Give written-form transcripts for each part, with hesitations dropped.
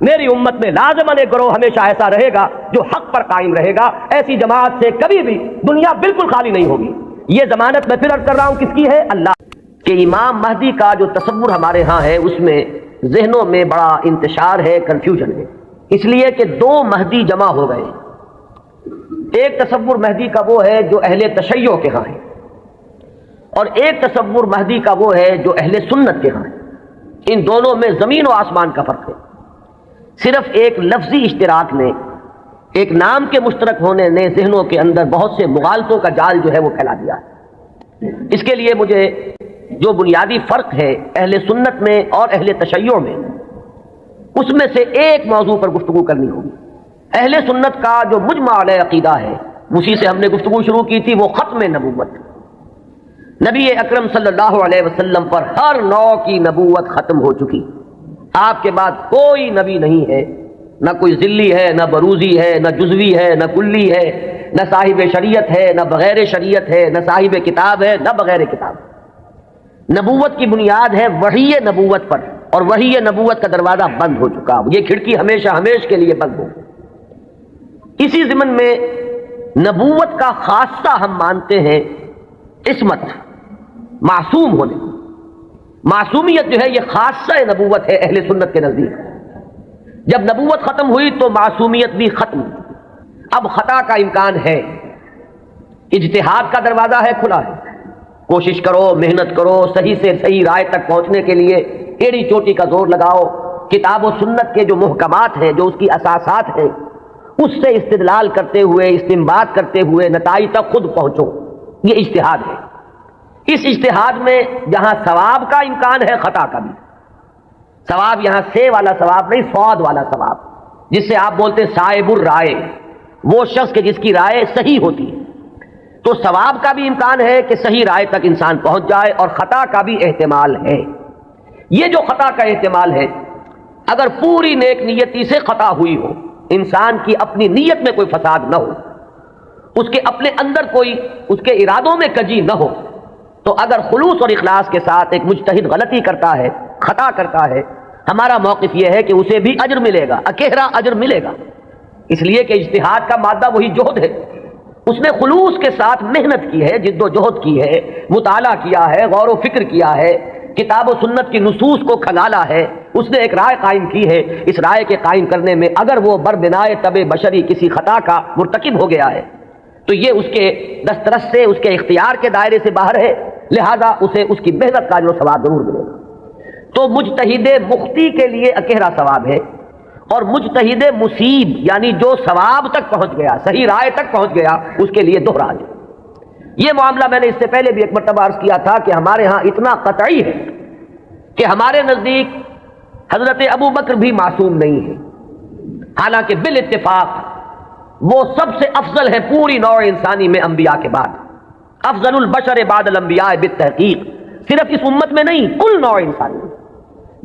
میری امت میں لازماً ایک گروہ ہمیشہ ایسا رہے گا جو حق پر قائم رہے گا، ایسی جماعت سے کبھی بھی دنیا بالکل خالی نہیں ہوگی۔ یہ ضمانت میں پھر عرض کر رہا ہوں کس کی ہے؟ اللہ کہ امام مہدی کا جو تصور ہمارے ہاں ہے اس میں ذہنوں میں بڑا انتشار ہے، کنفیوژن ہے، اس لیے کہ دو مہدی جمع ہو گئے۔ ایک تصور مہدی کا وہ ہے جو اہل تشیع کے ہاں ہے، اور ایک تصور مہدی کا وہ ہے جو اہل سنت کے ہاں ہے۔ ان دونوں میں زمین و آسمان کا فرق ہے۔ صرف ایک لفظی اشتراک نے، ایک نام کے مشترک ہونے نے ذہنوں کے اندر بہت سے مغالطوں کا جال جو ہے وہ پھیلا دیا ہے۔ اس کے لیے مجھے جو بنیادی فرق ہے اہل سنت میں اور اہل تشیع میں، اس میں سے ایک موضوع پر گفتگو کرنی ہوگی۔ اہل سنت کا جو مجمع علیہ عقیدہ ہے، اسی سے ہم نے گفتگو شروع کی تھی، وہ ختم نبوت۔ نبی اکرم صلی اللہ علیہ وسلم پر ہر نوع کی نبوت ختم ہو چکی۔ آپ کے بعد کوئی نبی نہیں ہے، نہ کوئی ذلی ہے، نہ بروزی ہے، نہ جزوی ہے، نہ کلی ہے، نہ صاحب شریعت ہے، نہ بغیر شریعت ہے، نہ صاحب کتاب ہے، نہ بغیر کتاب۔ نبوت کی بنیاد ہے وحی نبوت پر، اور وحی نبوت کا دروازہ بند ہو چکا، یہ کھڑکی ہمیشہ ہمیش کے لیے بند ہو۔ اسی ضمن میں نبوت کا خاصہ ہم مانتے ہیں عصمت، معصوم ہونے۔ معصومیت جو ہے یہ خاصہ نبوت ہے اہل سنت کے نزدیک۔ جب نبوت ختم ہوئی تو معصومیت بھی ختم۔ اب خطا کا امکان ہے، اجتہاد کا دروازہ ہے، کھلا ہے، کوشش کرو، محنت کرو، صحیح سے صحیح رائے تک پہنچنے کے لیے ایڑی چوٹی کا زور لگاؤ، کتاب و سنت کے جو محکمات ہیں، جو اس کی اساسات ہیں، اس سے استدلال کرتے ہوئے، استنباط کرتے ہوئے نتائج تک خود پہنچو۔ یہ اجتہاد ہے۔ اس اجتہاد میں جہاں ثواب کا امکان ہے، خطا کا بھی۔ ثواب یہاں سے والا ثواب نہیں، سواد والا ثواب، جس سے آپ بولتے صاحب الرائے، وہ شخص کے جس کی رائے صحیح ہوتی ہے۔ تو ثواب کا بھی امکان ہے کہ صحیح رائے تک انسان پہنچ جائے، اور خطا کا بھی احتمال ہے۔ یہ جو خطا کا احتمال ہے، اگر پوری نیک نیتی سے خطا ہوئی ہو، انسان کی اپنی نیت میں کوئی فساد نہ ہو، اس کے اپنے اندر کوئی اس کے ارادوں میں کجی نہ ہو، تو اگر خلوص اور اخلاص کے ساتھ ایک مجتہد غلطی کرتا ہے، خطا کرتا ہے، ہمارا موقف یہ ہے کہ اسے بھی اجر ملے گا، اکیرا اجر ملے گا، اس لیے کہ اجتہاد کا مادہ وہی جہد ہے۔ اس نے خلوص کے ساتھ محنت کی ہے، جد و جہد کی ہے، مطالعہ کیا ہے، غور و فکر کیا ہے، کتاب و سنت کی نصوص کو کھنگالا ہے، اس نے ایک رائے قائم کی ہے۔ اس رائے کے قائم کرنے میں اگر وہ بربنائے طبع بشری کسی خطا کا مرتکب ہو گیا ہے تو یہ اس کے دسترس سے، اس کے اختیار کے دائرے سے باہر ہے، لہذا اسے اس کی محنت کا جو ثواب ضرور ملے گا۔ تو مجتہد مختی کے لیے اکیرا ثواب ہے، اور مجتہد مصیب یعنی جو ثواب تک پہنچ گیا، صحیح رائے تک پہنچ گیا، اس کے لیے دوہرا اجر۔ یہ معاملہ میں نے اس سے پہلے بھی ایک مرتبہ عرض کیا تھا کہ ہمارے ہاں اتنا قطعی ہے کہ ہمارے نزدیک حضرت ابو بکر بھی معصوم نہیں ہے، حالانکہ بالاتفاق وہ سب سے افضل ہے پوری نوع انسانی میں انبیاء کے بعد، افضل البشر بعد الانبیاء بالتحقیق، صرف اس امت میں نہیں، کل نوع انسانی میں۔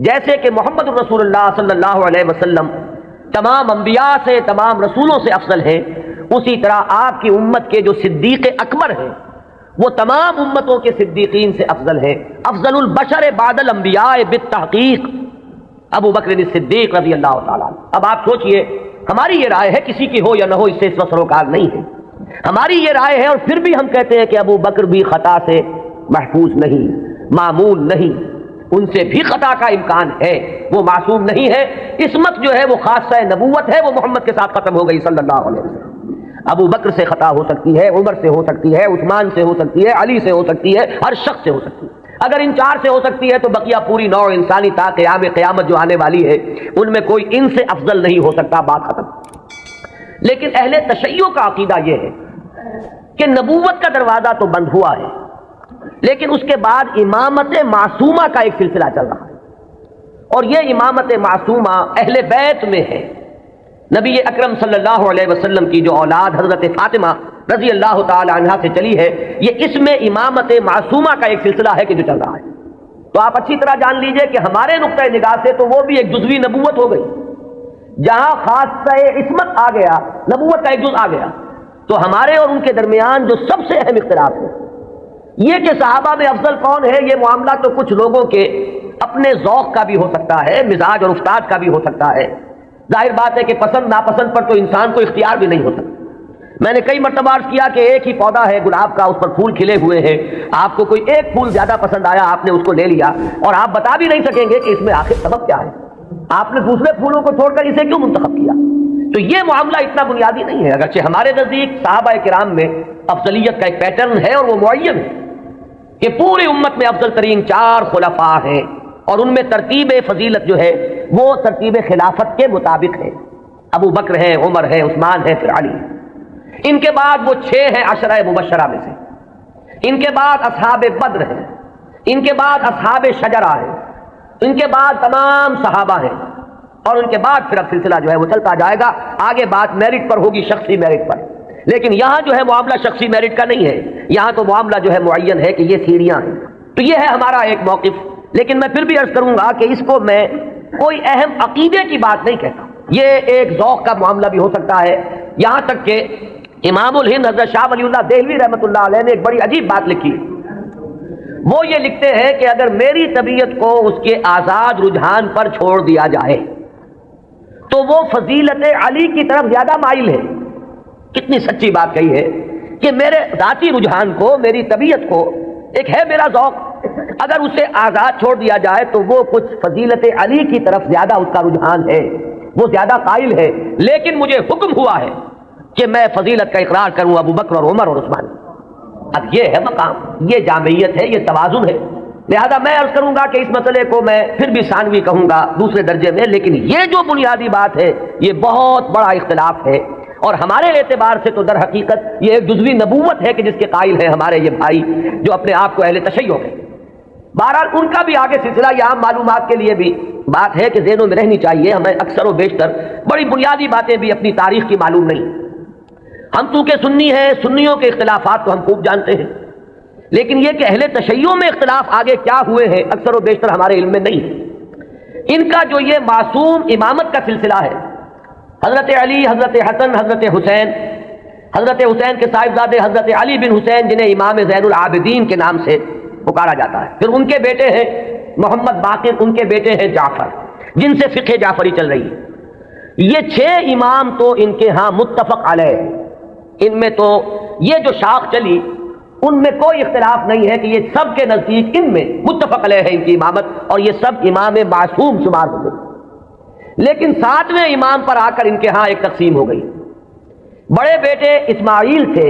جیسے کہ محمد رسول اللہ صلی اللہ علیہ وسلم تمام انبیاء سے، تمام رسولوں سے افضل ہیں، اسی طرح آپ کی امت کے جو صدیق اکبر ہیں وہ تمام امتوں کے صدیقین سے افضل ہیں، افضل البشر بعد الانبیاء بالتحقیق ابو بکر صدیق رضی اللہ تعالیٰ عنہ۔ اب آپ سوچئے، ہماری یہ رائے ہے، کسی کی ہو یا نہ ہو اس سے اس وقت سروکار نہیں ہے، ہماری یہ رائے ہے، اور پھر بھی ہم کہتے ہیں کہ ابو بکر بھی خطا سے محفوظ نہیں، معمول نہیں، ان سے بھی خطا کا امکان ہے، وہ معصوم نہیں ہے۔ عصمت جو ہے وہ خاصہ نبوت ہے، وہ محمد کے ساتھ ختم ہو گئی صلی اللہ علیہ وسلم۔ ابو بکر سے خطا ہو سکتی ہے، عمر سے ہو سکتی ہے، عثمان سے ہو سکتی ہے، علی سے ہو سکتی ہے، ہر شخص سے ہو سکتی ہے۔ اگر ان چار سے ہو سکتی ہے تو بقیہ پوری نوع انسانی تا قیامت جو آنے والی ہے ان میں کوئی ان سے افضل نہیں ہو سکتا، بات ختم۔ لیکن اہل تشیع کا عقیدہ یہ ہے کہ نبوت کا دروازہ تو بند ہوا ہے، لیکن اس کے بعد امامت معصومہ کا ایک سلسلہ چل رہا ہے، اور یہ امامت معصومہ اہل بیت میں ہے۔ نبی اکرم صلی اللہ علیہ وسلم کی جو اولاد حضرت فاطمہ رضی اللہ تعالی عنہا سے چلی ہے، یہ اس میں امامت معصومہ کا ایک سلسلہ ہے کہ جو چل رہا ہے۔ تو آپ اچھی طرح جان لیجئے کہ ہمارے نقطۂ نگاہ سے تو وہ بھی ایک جزوی نبوت ہو گئی، جہاں خاصہ عصمت آ گیا، نبوت کا ایک جز آ گیا، تو ہمارے اور ان کے درمیان جو سب سے اہم اختلاف ہے یہ کہ صحابہ میں افضل کون ہے، یہ معاملہ تو کچھ لوگوں کے اپنے ذوق کا بھی ہو سکتا ہے، مزاج اور استاد کا بھی ہو سکتا ہے، ظاہر بات ہے کہ پسند ناپسند پر تو انسان کو اختیار بھی نہیں ہوتا. میں نے کئی مرتبہ عرض کیا کہ ایک ہی پودا ہے گلاب کا، اس پر پھول کھلے ہوئے ہیں، آپ کو کوئی ایک پھول زیادہ پسند آیا، آپ نے اس کو لے لیا اور آپ بتا بھی نہیں سکیں گے کہ اس میں آخر سبب کیا ہے، آپ نے دوسرے پھولوں کو چھوڑ کر اسے کیوں منتخب کیا. تو یہ معاملہ اتنا بنیادی نہیں ہے، اگرچہ ہمارے نزدیک صحابہ کرام میں افضلیت کا ایک پیٹرن ہے اور وہ معین ہے کہ پوری امت میں افضل ترین 4 خلفاء ہیں اور ان میں ترتیب فضیلت جو ہے وہ ترتیب خلافت کے مطابق ہے. ابو بکر ہے، عمر ہے، عثمان ہے، پھر علی. ان کے بعد وہ 6 ہیں عشرہ مبشرہ میں سے. ان کے بعد اصحاب بدر ہیں، ان کے بعد اصحاب شجرہ ہیں، ان کے بعد تمام صحابہ ہیں اور ان کے بعد پھر اب سلسلہ جو ہے وہ چلتا جائے گا. آگے بات میرٹ پر ہوگی، شخصی میرٹ پر. لیکن یہاں جو ہے معاملہ شخصی میرٹ کا نہیں ہے، یہاں تو معاملہ جو ہے معین ہے کہ یہ سیڑھیاں ہیں. تو یہ ہے ہمارا ایک موقف. لیکن میں پھر بھی عرض کروں گا کہ اس کو میں کوئی اہم عقیدے کی بات نہیں کہتا، یہ ایک ذوق کا معاملہ بھی ہو سکتا ہے. یہاں تک کہ امام الہند حضرت شاہ ولی اللہ دہلوی رحمۃ اللہ علیہ نے ایک بڑی عجیب بات لکھی. وہ یہ لکھتے ہیں کہ اگر میری طبیعت کو اس کے آزاد رجحان پر چھوڑ دیا جائے تو وہ فضیلت علی کی طرف زیادہ مائل ہے. کتنی سچی بات کہی ہے کہ میرے ذاتی رجحان کو، میری طبیعت کو، ایک ہے میرا ذوق، اگر اسے آزاد چھوڑ دیا جائے تو وہ کچھ فضیلت علی کی طرف زیادہ اس کا رجحان ہے، وہ زیادہ قائل ہے. لیکن مجھے حکم ہوا ہے کہ میں فضیلت کا اقرار کروں ابو بکر اور عمر اور عثمان. اب یہ ہے مقام، یہ جامعیت ہے، یہ توازن ہے. لہذا میں عرض کروں گا کہ اس مسئلے کو میں پھر بھی ثانوی کہوں گا، دوسرے درجے میں. لیکن یہ جو بنیادی بات ہے یہ بہت بڑا اختلاف ہے اور ہمارے اعتبار سے تو در حقیقت یہ ایک جزوی نبوت ہے کہ جس کے قائل ہیں ہمارے یہ بھائی جو اپنے آپ کو اہل تشیع ہیں. بہرحال ان کا بھی آگے سلسلہ، یہ عام معلومات کے لیے بھی بات ہے کہ ذہنوں میں رہنی چاہیے. ہمیں اکثر و بیشتر بڑی بنیادی باتیں بھی اپنی تاریخ کی معلوم نہیں. ہم چونکہ سنی ہیں، سنیوں کے اختلافات تو ہم خوب جانتے ہیں، لیکن یہ کہ اہل تشیع میں اختلاف آگے کیا ہوئے ہیں اکثر و بیشتر ہمارے علم میں نہیں ہے. ان کا جو یہ معصوم امامت کا سلسلہ ہے، حضرت علی، حضرت حسن، حضرت حسین کے صاحبزادے حضرت علی بن حسین جنہیں امام زین العابدین کے نام سے پکارا جاتا ہے، پھر ان کے بیٹے ہیں محمد باقر، ان کے بیٹے ہیں جعفر جن سے فقہ جعفری چل رہی ہے. یہ 6 امام تو ان کے ہاں متفق علیہ، ان میں تو یہ جو شاخ چلی ان میں کوئی اختلاف نہیں ہے کہ یہ سب کے نزدیک ان میں متفق علیہ ہے ان کی امامت اور یہ سب امام معصوم شمار ہو گئے. لیکن 7ویں امام پر آ کر ان کے ہاں ایک تقسیم ہو گئی. بڑے بیٹے اسماعیل تھے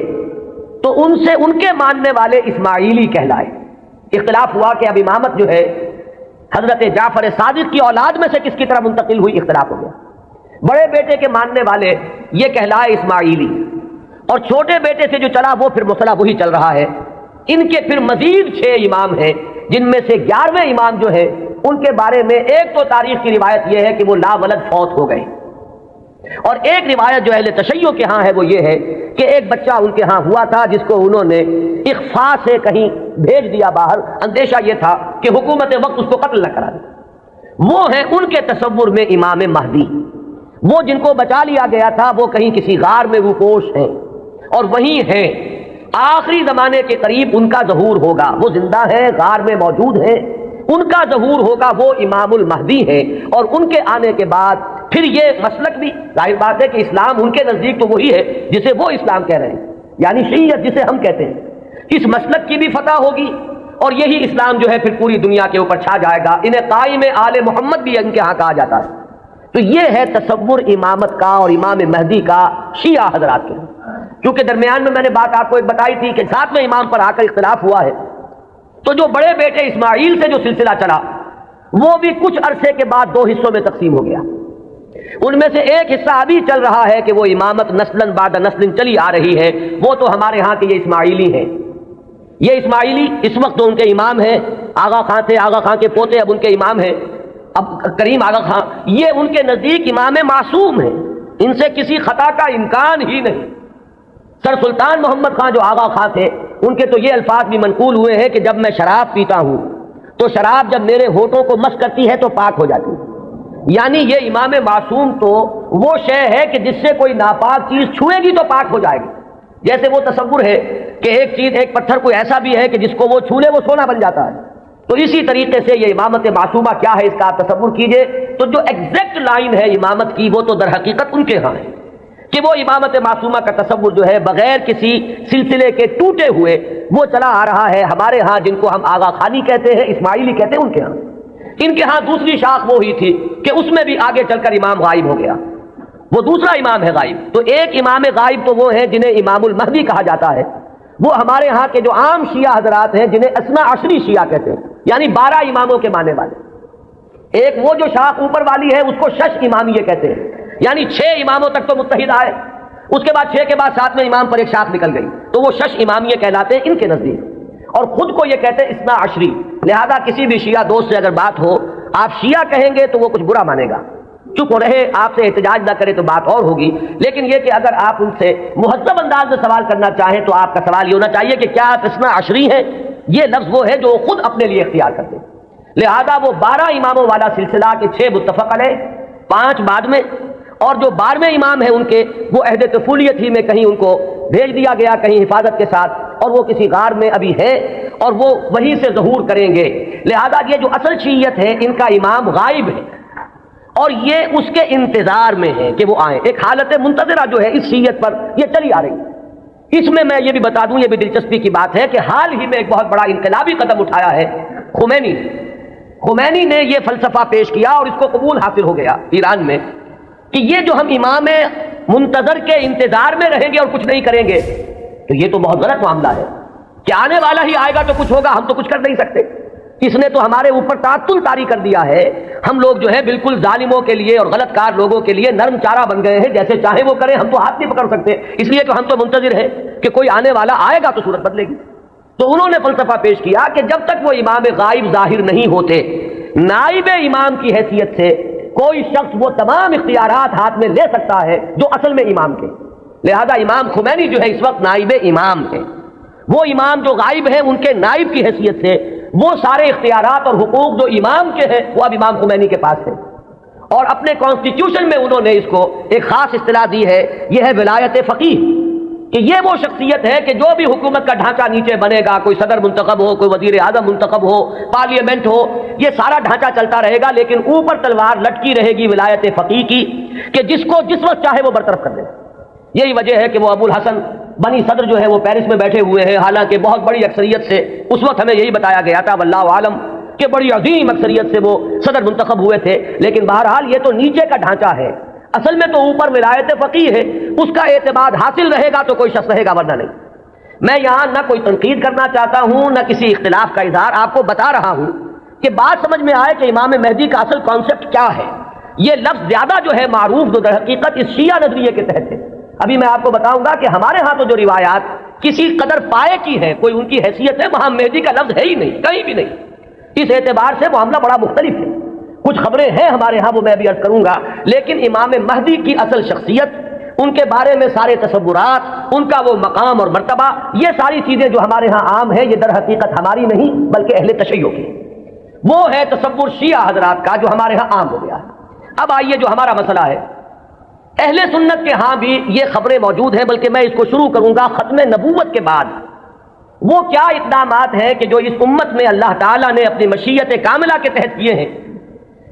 تو ان سے ان کے ماننے والے اسماعیلی کہلائے. اختلاف ہوا کہ اب امامت جو ہے حضرت جعفر صادق کی اولاد میں سے کس کی طرف منتقل ہوئی، اختلاف ہو گیا. بڑے بیٹے کے ماننے والے یہ کہلائے اسماعیلی اور چھوٹے بیٹے سے جو چلا وہ پھر مسئلہ وہی چل رہا ہے. ان کے پھر مزید 6 امام ہیں جن میں سے 11ویں امام جو ہے ان کے بارے میں ایک تو تاریخ کی روایت یہ ہے کہ وہ لا ولد فوت ہو گئے اور ایک روایت جو اہل تشیع کے ہاں ہے وہ یہ ہے کہ ایک بچہ ان کے ہاں ہوا تھا جس کو انہوں نے اخفاء سے کہیں بھیج دیا باہر، اندیشہ یہ تھا کہ حکومت وقت اس کو قتل نہ کرا دے. وہ ہیں ان کے تصور میں امام مہدی. وہ جن کو بچا لیا گیا تھا وہ کہیں کسی غار میں روپوش ہیں اور وہیں ہیں. آخری زمانے کے قریب ان کا ظہور ہوگا، وہ زندہ ہیں، غار میں موجود ہیں، ان کا ظہور ہوگا، وہ امام المہدی ہیں. اور ان کے آنے کے بعد پھر یہ مسلک بھی ظاہر بات ہے کہ اسلام ان کے نزدیک تو وہی ہے جسے وہ اسلام کہہ رہے ہیں، یعنی شیعت جسے ہم کہتے ہیں. اس مسلک کی بھی فتح ہوگی اور یہی اسلام جو ہے پھر پوری دنیا کے اوپر چھا جائے گا. انہیں قائم آل محمد بھی ان کے ہاں کہا جاتا ہے. تو یہ ہے تصور امامت کا اور امام مہدی کا شیعہ حضرات کے. کیونکہ درمیان میں نے بات آپ کو ایک بتائی تھی کہ 7ویں امام پر آ کر اختلاف ہوا ہے، تو جو بڑے بیٹے اسماعیل سے جو سلسلہ چلا وہ بھی کچھ عرصے کے بعد 2 حصوں میں تقسیم ہو گیا. ان میں سے ایک حصہ ابھی چل رہا ہے کہ وہ امامت نسلاً بعد نسل چلی آ رہی ہے، وہ تو ہمارے ہاں کے یہ اسماعیلی ہیں. یہ اسماعیلی اس وقت تو ان کے امام ہیں، آغا خان تھے، آغا خان کے پوتے اب ان کے امام ہیں، اب کریم آغا خان. یہ ان کے نزدیک امام معصوم ہیں، ان سے کسی خطا کا امکان ہی نہیں. سر سلطان محمد خان جو آغا خان تھے ان کے تو یہ الفاظ بھی منقول ہوئے ہیں کہ جب میں شراب پیتا ہوں تو شراب جب میرے ہونٹوں کو مس کرتی ہے تو پاک ہو جاتی ہے. یعنی یہ امام معصوم تو وہ شے ہے کہ جس سے کوئی ناپاک چیز چھوئے گی تو پاک ہو جائے گی. جیسے وہ تصور ہے کہ ایک چیز، ایک پتھر کوئی ایسا بھی ہے کہ جس کو وہ چھو لے وہ سونا بن جاتا ہے، تو اسی طریقے سے یہ امامت معصومہ کیا ہے اس کا آپ تصور کیجئے. تو جو ایگزیکٹ لائن ہے امامت کی وہ تو در حقیقت ان کے ہاں ہے کہ وہ امامت معصومہ کا تصور جو ہے بغیر کسی سلسلے کے ٹوٹے ہوئے وہ چلا آ رہا ہے. ہمارے ہاں جن کو ہم آغا خانی کہتے ہیں، اسماعیلی کہتے ہیں، ان کے ہاں، ان کے ہاں دوسری شاخ وہ ہی تھی کہ اس میں بھی آگے چل کر امام غائب ہو گیا، وہ دوسرا امام ہے غائب. تو ایک امام غائب تو وہ ہیں جنہیں امام المہدی کہا جاتا ہے، وہ ہمارے ہاں کے جو عام شیعہ حضرات ہیں جنہیں اثنا عشری شیعہ کہتے ہیں، یعنی 12 اماموں کے ماننے والے. ایک وہ جو شاخ اوپر والی ہے اس کو شش امامیہ کہتے ہیں، یعنی 6 اماموں تک تو متحد آئے، اس کے بعد 6 کے بعد 7ویں امام پر ایک شاخ نکل گئی، تو وہ شش امامیہ کہلاتے ہیں ان کے نزدیک، اور خود کو یہ کہتے ہیں اثنا عشری. لہذا کسی بھی شیعہ دوست سے اگر بات ہو، آپ شیعہ کہیں گے تو وہ کچھ برا مانے گا، چپ رہے، آپ سے احتجاج نہ کرے تو بات اور ہوگی. لیکن یہ کہ اگر آپ ان سے مہذب انداز میں سوال کرنا چاہیں تو آپ کا سوال یہ ہونا چاہیے کہ کیا آپ اثنا عشری ہیں؟ یہ لفظ وہ ہے جو خود اپنے لیے اختیار کرتے ہیں. لہذا وہ 12 اماموں والا سلسلہ کے 6 متفق علیہ، 5 بعد میں، اور جو 12ویں امام ہیں ان کے وہ عہد طفولیت ہی میں کہیں ان کو بھیج دیا گیا کہیں حفاظت کے ساتھ، اور وہ کسی غار میں ابھی ہے اور وہ وہیں سے ظہور کریں گے. لہذا یہ جو اصل شیعیت ہے ان کا امام غائب ہے اور یہ اس کے انتظار میں ہے کہ وہ آئیں. ایک حالت منتظرہ جو ہے اس شیعیت پر یہ چلی آ رہی ہے. اس میں یہ بھی بتا دوں، یہ بھی دلچسپی کی بات ہے کہ حال ہی میں ایک بہت بڑا انقلابی قدم اٹھایا ہے خمینی نے یہ فلسفہ پیش کیا اور اس کو قبول حاصل ہو گیا ایران میں کہ یہ جو ہم امام منتظر کے انتظار میں رہیں گے اور کچھ نہیں کریں گے تو یہ تو بہت غلط معاملہ ہے کہ آنے والا ہی آئے گا تو کچھ ہوگا، ہم تو کچھ کر نہیں سکتے. اس نے تو ہمارے اوپر تعطل طاری کر دیا ہے. ہم لوگ جو ہے بالکل ظالموں کے لیے اور غلط کار لوگوں کے لیے نرم چارہ بن گئے ہیں، جیسے چاہے وہ کریں، ہم تو ہاتھ نہیں پکڑ سکتے، اس لیے کہ ہم تو منتظر ہیں کہ کوئی آنے والا آئے گا تو صورت بدلے گی. تو انہوں نے فلسفہ پیش کیا کہ جب تک وہ امام غائب ظاہر نہیں ہوتے، نائب امام کی حیثیت سے کوئی شخص وہ تمام اختیارات ہاتھ میں لے سکتا ہے جو اصل میں امام کے. لہذا امام خمینی جو ہے اس وقت نائب امام ہے. وہ امام جو غائب ہیں ان کے نائب کی حیثیت سے وہ سارے اختیارات اور حقوق جو امام کے ہیں وہ اب امام خمینی کے پاس ہے. اور اپنے کانسٹیٹیوشن میں انہوں نے اس کو ایک خاص اصطلاح دی ہے، یہ ہے ولایت فقیہ، کہ یہ وہ شخصیت ہے کہ جو بھی حکومت کا ڈھانچہ نیچے بنے گا، کوئی صدر منتخب ہو، کوئی وزیر اعظم منتخب ہو، پارلیمنٹ ہو، یہ سارا ڈھانچہ چلتا رہے گا، لیکن اوپر تلوار لٹکی رہے گی ولایت فقیہ کی کہ جس کو جس وقت چاہے وہ برطرف کر دے. یہی وجہ ہے کہ وہ ابو الحسن بنی صدر جو ہے وہ پیرس میں بیٹھے ہوئے ہیں، حالانکہ بہت بڑی اکثریت سے اس وقت ہمیں یہی بتایا گیا تھا واللہ عالم کہ بڑی عظیم اکثریت سے وہ صدر منتخب ہوئے تھے. لیکن بہرحال یہ تو نیچے کا ڈھانچہ ہے، اصل میں تو اوپر ولایت فقیہ ہے، اس کا اعتماد حاصل رہے گا تو کوئی شخص رہے گا، ورنہ نہیں. میں یہاں نہ کوئی تنقید کرنا چاہتا ہوں نہ کسی اختلاف کا اظہار، آپ کو بتا رہا ہوں کہ بات سمجھ میں آئے کہ امام مہدی کا اصل کانسیپٹ کیا ہے. یہ لفظ زیادہ جو ہے معروف جو در حقیقت اس شیعہ نظریے کے تحت ہے. ابھی میں آپ کو بتاؤں گا کہ ہمارے ہاں تو جو روایات کسی قدر پائے کی ہے، کوئی ان کی حیثیت ہے، وہاں مہدی کا لفظ ہے ہی نہیں، کہیں بھی نہیں. اس اعتبار سے معاملہ بڑا مختلف ہے. کچھ خبریں ہیں ہمارے ہاں وہ میں بھی عرض کروں گا، لیکن امام مہدی کی اصل شخصیت، ان کے بارے میں سارے تصورات، ان کا وہ مقام اور مرتبہ، یہ ساری چیزیں جو ہمارے ہاں عام ہیں، یہ در حقیقت ہماری نہیں بلکہ اہل تشیع کی. وہ ہے تصور شیعہ حضرات کا جو ہمارے ہاں عام ہو گیا ہے. اب آئیے جو ہمارا مسئلہ ہے، اہل سنت کے ہاں بھی یہ خبریں موجود ہیں، بلکہ میں اس کو شروع کروں گا ختم نبوت کے بعد. وہ کیا اقدامات ہیں کہ جو اس امت میں اللہ تعالیٰ نے اپنی مشیت کاملہ کے تحت کیے ہیں،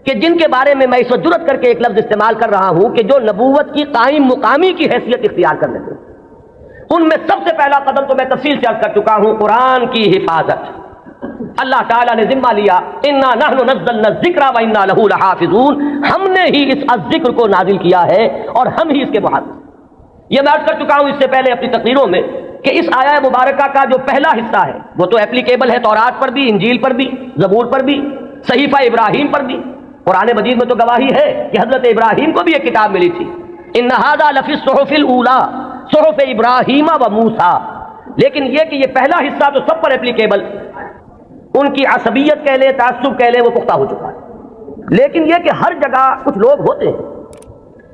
کہ جن کے بارے میں میں اس وقت جرأت کر کے ایک لفظ استعمال کر رہا ہوں کہ جو نبوت کی قائم مقامی کی حیثیت اختیار کر لیتے ہیں. ان میں سب سے پہلا قدم تو میں تفصیل سے عرض کر چکا ہوں، قرآن کی حفاظت. اللہ تعالیٰ نے ذمہ لیا، انا نحن نزلنا الذکر وانا لہ لحافظون، ہم نے ہی اس ذکر کو نازل کیا ہے اور ہم ہی اس کے محافظ. یہ میں عرض کر چکا ہوں اس سے پہلے اپنی تقریروں میں کہ اس آیہ مبارکہ کا جو پہلا حصہ ہے وہ تو اپلیکیبل ہے تورات پر بھی، انجیل پر بھی، زبور پر بھی، صحیفہ ابراہیم پر بھی. قرآن مجید میں تو گواہی ہے کہ حضرت ابراہیم کو بھی ایک کتاب ملی تھی، ان ھذا لفی الصحف الاولی صحف ابراہیم و موسیٰ. لیکن یہ کہ یہ پہلا حصہ تو سب پر اپلیکیبل، ان کی عصبیت کہہ لیں، تعصب کہہ لیں، وہ پختہ ہو چکا ہے. لیکن یہ کہ ہر جگہ کچھ لوگ ہوتے ہیں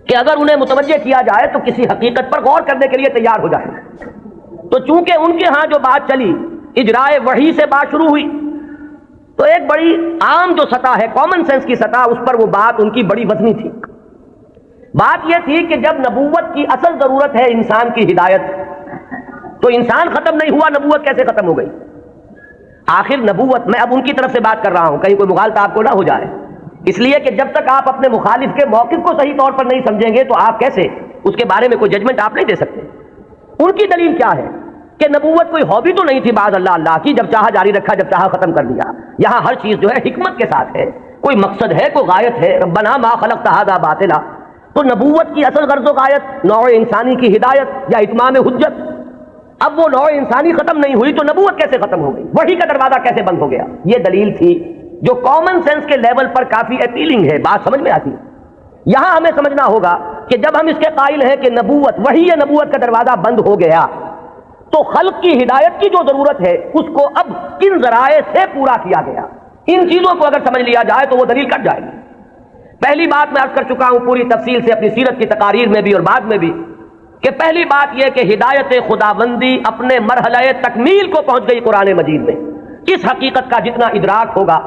کہ اگر انہیں متوجہ کیا جائے تو کسی حقیقت پر غور کرنے کے لیے تیار ہو جائیں. تو چونکہ ان کے ہاں جو بات چلی اجرائے وحی سے بات شروع ہوئی، تو ایک بڑی عام جو سطح ہے، کامن سینس کی سطح، اس پر وہ بات ان کی بڑی وزنی تھی. بات یہ تھی کہ جب نبوت کی اصل ضرورت ہے انسان کی ہدایت، تو انسان ختم نہیں ہوا، نبوت کیسے ختم ہو گئی؟ آخر نبوت، میں اب ان کی طرف سے بات کر رہا ہوں، کہیں کوئی مغالطہ آپ کو نہ ہو جائے، اس لیے کہ جب تک آپ اپنے مخالف کے موقف کو صحیح طور پر نہیں سمجھیں گے تو آپ کیسے اس کے بارے میں کوئی ججمنٹ آپ نہیں دے سکتے۔ ان کی دلیل کیا ہے کہ نبوت کوئی ہابی تو نہیں تھی بعض اللہ کی، جب چاہا جاری رکھا، جب چاہا ختم کر دیا۔ یہاں ہر چیز جو ہے حکمت کے ساتھ ہے، کوئی مقصد ہے، کوئی غایت ہے، ربنا ما خلقت ھذا باطلا۔ تو نبوت کی اصل غرض و غایت نوع انسانی کی ہدایت یا اتمام حجت۔ اب وہ نوع انسانی ختم نہیں ہوئی تو نبوت کیسے ختم ہو گئی، وحی کا دروازہ کیسے بند ہو گیا؟ یہ دلیل تھی جو کامن سینس کے لیول پر کافی اپیلنگ ہے، بات سمجھ میں آتی ہے۔ یہاں ہمیں سمجھنا ہوگا کہ جب ہم اس کے قائل ہیں کہ نبوت، وحی نبوت کا دروازہ بند ہو گیا، تو خلق کی ہدایت کی جو ضرورت ہے اس کو اب کن ذرائع سے پورا کیا گیا، ان چیزوں کو اگر سمجھ لیا جائے تو وہ دلیل کٹ جائے گی۔ پہلی بات میں عرض کر چکا ہوں پوری تفصیل سے اپنی سیرت کی تقاریر میں بھی اور بعد میں بھی، کہ پہلی بات یہ کہ ہدایت خداوندی اپنے مرحلہ تکمیل کو پہنچ گئی قرآن مجید میں۔ اس حقیقت کا جتنا ادراک ہوگا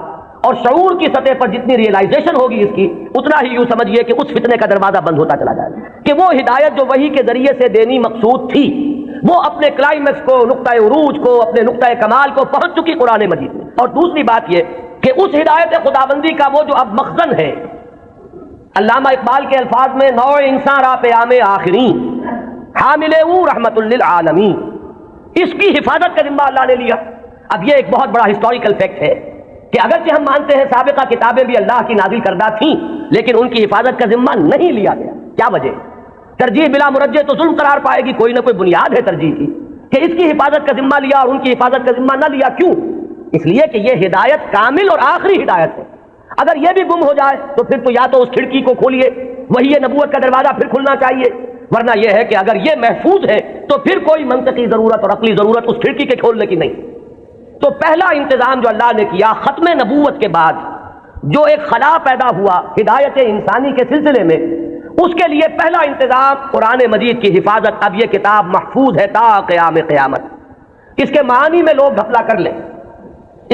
اور شعور کی سطح پر جتنی ریئلائزیشن ہوگی اس کی، اتنا ہی یوں سمجھیے کہ اس فتنے کا دروازہ بند ہوتا چلا جائے گا کہ وہ ہدایت جو وحی کے ذریعے سے دینی مقصود تھی، وہ اپنے کلائمیکس کو، نقطہ عروج کو، اپنے نقطہ کمال کو پہنچ چکی قرآن مجید میں۔ اور دوسری بات یہ کہ اس ہدایت خداوندی کا وہ جو اب مخزن ہے، علامہ اقبال کے الفاظ میں نوع انسان را پیام آخرین حامل رحمت للعالمین، اس کی حفاظت کا ذمہ اللہ نے لیا۔ اب یہ ایک بہت بڑا ہسٹوریکل فیکٹ ہے کہ اگرچہ ہم مانتے ہیں سابقہ کتابیں بھی اللہ کی نازل کردہ تھیں، لیکن ان کی حفاظت کا ذمہ نہیں لیا گیا۔ کیا وجہ؟ ترجیح بلا مرجع تو ظلم قرار پائے گی، کوئی نہ کوئی بنیاد ہے ترجیح کی کہ اس کی حفاظت کا ذمہ لیا اور ان کی حفاظت کا ذمہ نہ لیا۔ کیوں؟ اس لیے کہ یہ ہدایت کامل اور آخری ہدایت ہے۔ اگر یہ بھی گم ہو جائے تو پھر تو یا تو اس کھڑکی کو کھولیے، وہی نبوت کا دروازہ پھر کھلنا چاہیے، ورنہ یہ ہے کہ اگر یہ محفوظ ہے تو پھر کوئی منطقی ضرورت اور عقلی ضرورت اس کھڑکی کے کھولنے کی نہیں۔ تو پہلا انتظام جو اللہ نے کیا ختم نبوت کے بعد، جو ایک خلا پیدا ہوا ہدایت انسانی کے سلسلے میں، اس کے لیے پہلا انتظام قرآن مجید کی حفاظت۔ اب یہ کتاب محفوظ ہے تا قیام قیامت۔ اس کے معنی میں لوگ گھپلا کر لیں،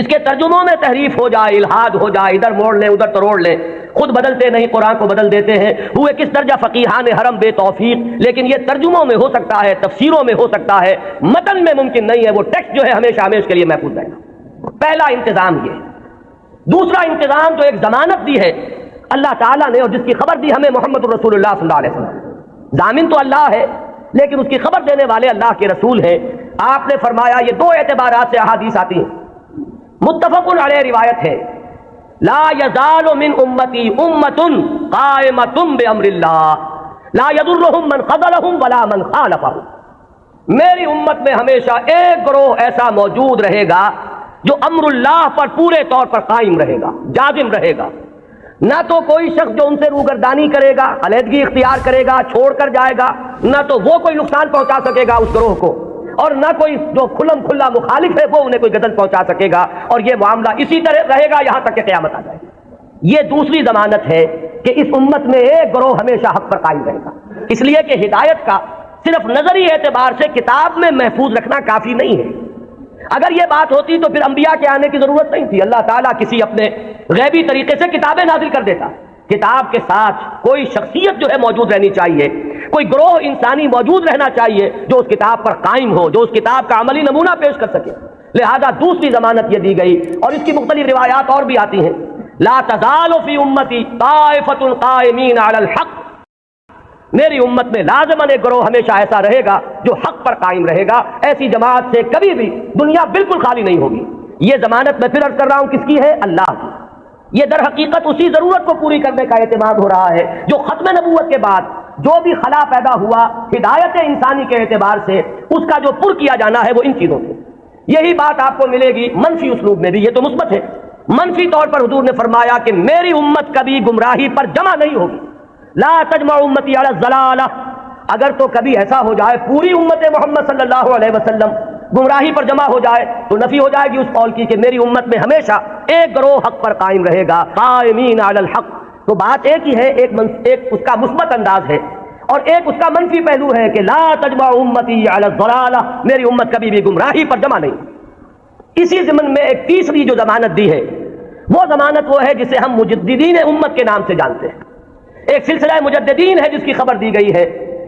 اس کے ترجموں میں تحریف ہو جائے، الحاد ہو جائے، ادھر موڑ لیں ادھر تروڑ لیں، خود بدلتے نہیں قرآن کو بدل دیتے ہیں، ہوئے کس درجہ فقیہان حرم بے توفیق۔ لیکن یہ ترجموں میں ہو سکتا ہے، تفسیروں میں ہو سکتا ہے، متن میں ممکن نہیں ہے۔ وہ ٹیکسٹ جو ہے ہمیشہ ہمیشہ کے لیے محفوظ رہے گا۔ پہلا انتظام یہ۔ دوسرا انتظام جو ایک ضمانت دی ہے اللہ تعالیٰ نے اور جس کی خبر دی ہمیں محمد الرسول اللہ صلی اللہ علیہ وسلم، ضامن تو اللہ ہے لیکن اس کی خبر دینے والے اللہ کے رسول ہیں۔ آپ نے فرمایا، یہ دو اعتبارات سے احادیث آتی ہیں، متفق علیہ روایت ہے، لا یزال من امتی امت قائمۃ بامر اللہ لا یضرهم من خذلهم ولا من خالفهم۔ میری امت میں ہمیشہ ایک گروہ ایسا موجود رہے گا جو امر اللہ پر پورے طور پر قائم رہے گا، جازم رہے گا۔ نہ تو کوئی شخص جو ان سے روگردانی کرے گا، علیحدگی اختیار کرے گا، چھوڑ کر جائے گا، نہ تو وہ کوئی نقصان پہنچا سکے گا اس گروہ کو، اور نہ کوئی جو کھلم کھلا مخالف ہے وہ انہیں کوئی غضب پہنچا سکے گا، اور یہ معاملہ اسی طرح رہے گا یہاں تک کہ قیامت آ جائے گی۔ یہ دوسری ضمانت ہے کہ اس امت میں ایک گروہ ہمیشہ حق پر قائم رہے گا، اس لیے کہ ہدایت کا صرف نظری اعتبار سے کتاب میں محفوظ رکھنا کافی نہیں ہے۔ اگر یہ بات ہوتی تو پھر انبیاء کے آنے کی ضرورت نہیں تھی، اللہ تعالیٰ کسی اپنے غیبی طریقے سے کتابیں نازل کر دیتا۔ کتاب کے ساتھ کوئی شخصیت جو ہے موجود رہنی چاہیے، کوئی گروہ انسانی موجود رہنا چاہیے جو اس کتاب پر قائم ہو، جو اس کتاب کا عملی نمونہ پیش کر سکے۔ لہذا دوسری ضمانت یہ دی گئی، اور اس کی مختلف روایات اور بھی آتی ہیں، لا تزال فی امتی طائفۃ قائمین علی الحق، میری امت میں لازماً ایک گروہ ہمیشہ ایسا رہے گا جو حق پر قائم رہے گا۔ ایسی جماعت سے کبھی بھی دنیا بالکل خالی نہیں ہوگی۔ یہ ضمانت میں پھر عرض کر رہا ہوں کس کی ہے؟ اللہ کی۔ یہ در حقیقت اسی ضرورت کو پوری کرنے کا اعتماد ہو رہا ہے جو ختم نبوت کے بعد جو بھی خلا پیدا ہوا ہدایت انسانی کے اعتبار سے، اس کا جو پر کیا جانا ہے وہ ان چیزوں سے۔ یہی بات آپ کو ملے گی منفی اسلوب میں بھی، یہ تو مثبت ہے۔ منفی طور پر حضور نے فرمایا کہ میری امت کبھی گمراہی پر جمع نہیں ہوگی، لا تجمع امتی علی الضلالہ۔ اگر تو کبھی ایسا ہو جائے پوری امت محمد صلی اللہ علیہ وسلم گمراہی پر جمع ہو جائے تو نفی ہو جائے گی اس قول کی کہ میری امت میں ہمیشہ ایک گروہ حق پر قائم رہے گا، قائمین علی الحق۔ تو بات ایک ہی ہے، ایک اس کا مثبت انداز ہے اور ایک اس کا منفی پہلو ہے کہ لا تجمع امتی علی الضلالہ، میری امت کبھی بھی گمراہی پر جمع نہیں۔ اسی ضمن میں ایک تیسری جو ضمانت دی ہے وہ ضمانت وہ ہے جسے ہم مجددین امت کے نام سے جانتے ہیں۔ ایک سلسلہ مجددین ہے جس کی خبر دی گئی ہے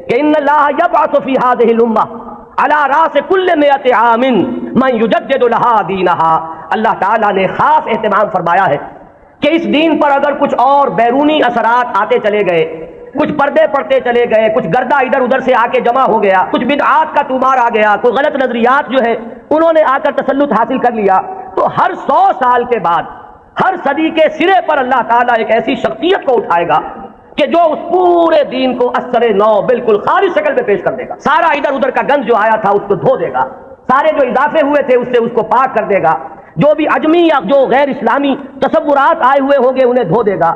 کہ ان اللہ یبعث فی ہذہ الامہ، علی راس کل مئۃ عام من یجدد لہا دینہا، اللہ تعالیٰ نے خاص اہتمام فرمایا ہے کہ اس دین پر اگر کچھ اور بیرونی اثرات آتے چلے گئے، کچھ پردے پڑتے چلے گئے، کچھ گردہ ادھر ادھر سے آ کے جمع ہو گیا، کچھ بدعات کا طومار آ گیا، کوئی غلط نظریات جو ہے انہوں نے آ کر تسلط حاصل کر لیا، تو ہر 100 سال کے بعد ہر صدی کے سرے پر اللہ تعالیٰ ایک ایسی شخصیت کو اٹھائے گا کہ جو اس پورے دین کو اثر نو بالکل خالص شکل میں پیش کر دے گا، سارا ادھر ادھر کا گند جو آیا تھا اس کو دھو دے گا، سارے جو اضافے ہوئے تھے اس سے اس کو پاک کر دے گا، جو بھی عجمی یا جو غیر اسلامی تصورات آئے ہوئے ہوں گے انہیں دھو دے گا،